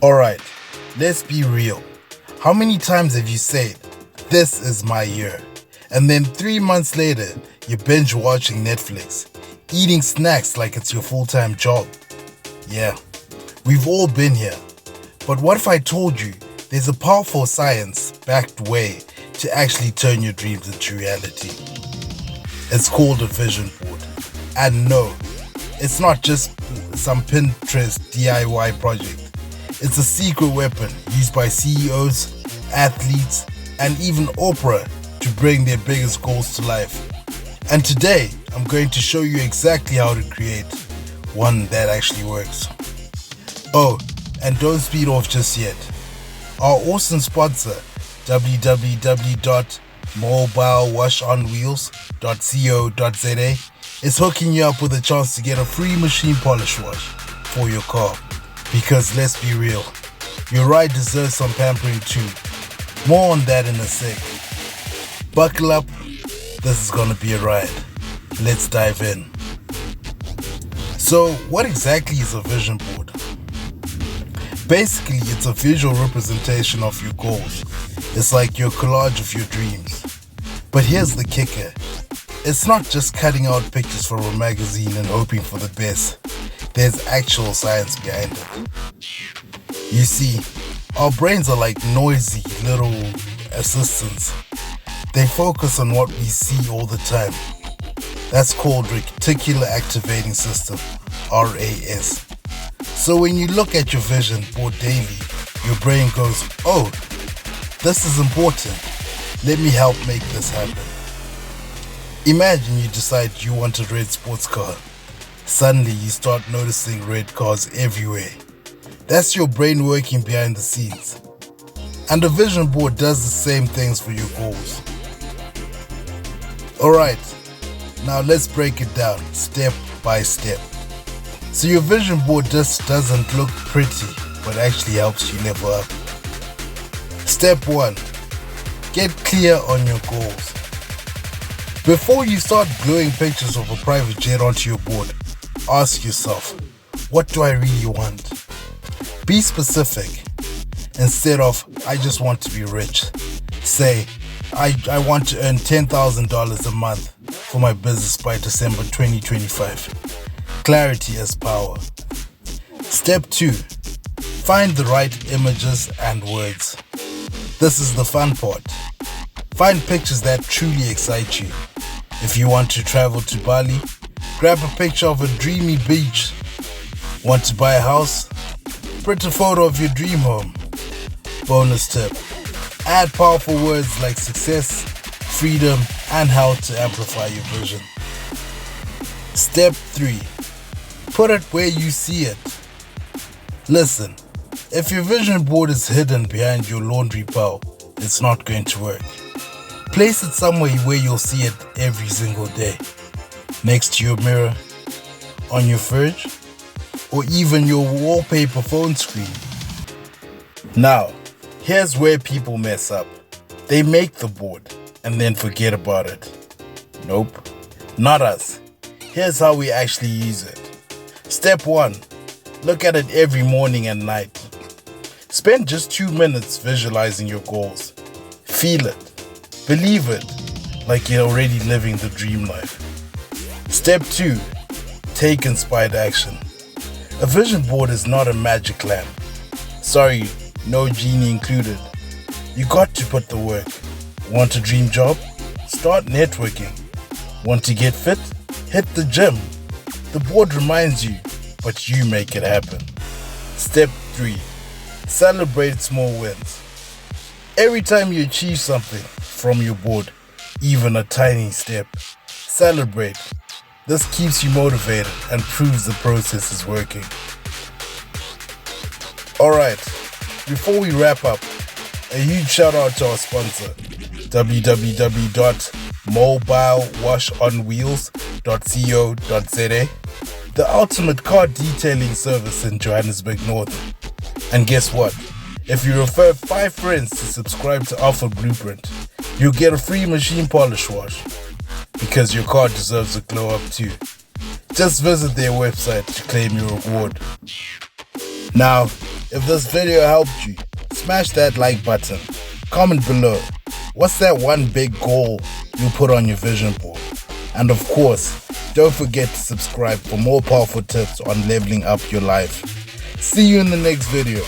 Alright, let's be real. How many times have you said, "This is my year," and then 3 months later, you're binge watching Netflix, eating snacks like it's your full-time job? Yeah, we've all been here. But what if I told you there's a powerful science-backed way to actually turn your dreams into reality? It's called a vision board. And no, it's not just some Pinterest DIY project. It's a secret weapon used by CEOs, athletes, and even Oprah to bring their biggest goals to life. And today, I'm going to show you exactly how to create one that actually works. Oh, and don't speed off just yet. Our awesome sponsor, www.mobilewashonwheels.co.za, is hooking you up with a chance to get a free machine polish wash for your car. Because let's be real, your ride deserves some pampering too. More on that in a sec. Buckle up, this is gonna be a ride. Let's dive in. So, what exactly is a vision board? Basically, it's a visual representation of your goals. It's like your collage of your dreams. But here's the kicker. It's not just cutting out pictures from a magazine and hoping for the best. There's actual science behind it. You see, our brains are like noisy little assistants. They focus on what we see all the time. That's called reticular activating system, RAS. So when you look at your vision board daily, your brain goes, "Oh, this is important. Let me help make this happen." Imagine you decide you want a red sports car. Suddenly you start noticing red cars everywhere. That's your brain working behind the scenes. And the vision board does the same things for your goals. Alright, now let's break it down step by step. So your vision board just doesn't look pretty, but actually helps you level up. Step 1. Get clear on your goals. Before you start gluing pictures of a private jet onto your board, ask yourself, what do I really want? Be specific. Instead of, "I just want to be rich," say, I want to earn $10,000 a month for my business by December 2025. Clarity is power. Step 2. Find the right images and words. This is the fun part. Find pictures that truly excite you. If you want to travel to Bali, grab a picture of a dreamy beach. Want to buy a house? Print a photo of your dream home. Bonus tip. Add powerful words like success, freedom, and how to amplify your vision. Step 3. Put it where you see it. Listen, if your vision board is hidden behind your laundry pile, it's not going to work. Place it somewhere where you'll see it every single day. Next to your mirror, on your fridge, or even your wallpaper phone screen. Now, here's where people mess up. They make the board and then forget about it. Nope, not us. Here's how we actually use it. Step 1. Look at it every morning and night. Spend just 2 minutes visualizing your goals. Feel it. Believe it, like you're already living the dream life. Step 2. Take inspired action. A vision board is not a magic lamp. Sorry, no genie included. You got to put the work. Want a dream job? Start networking. Want to get fit? Hit the gym. The board reminds you, but you make it happen. Step 3. Celebrate small wins. Every time you achieve something from your board, even a tiny step, celebrate. This keeps you motivated and proves the process is working. Alright, before we wrap up, a huge shout out to our sponsor, www.mobilewashonwheels.co.za, the ultimate car detailing service in Johannesburg North. And guess what? If you refer 5 friends to subscribe to Alpha Blueprint, you'll get a free machine polish wash. Because your car deserves a glow up too. Just visit their website to claim your reward. Now, If this video helped you, smash that like button. Comment below, what's that one big goal you put on your vision board? And of course, don't forget to subscribe for more powerful tips on leveling up your life. See you in the next video.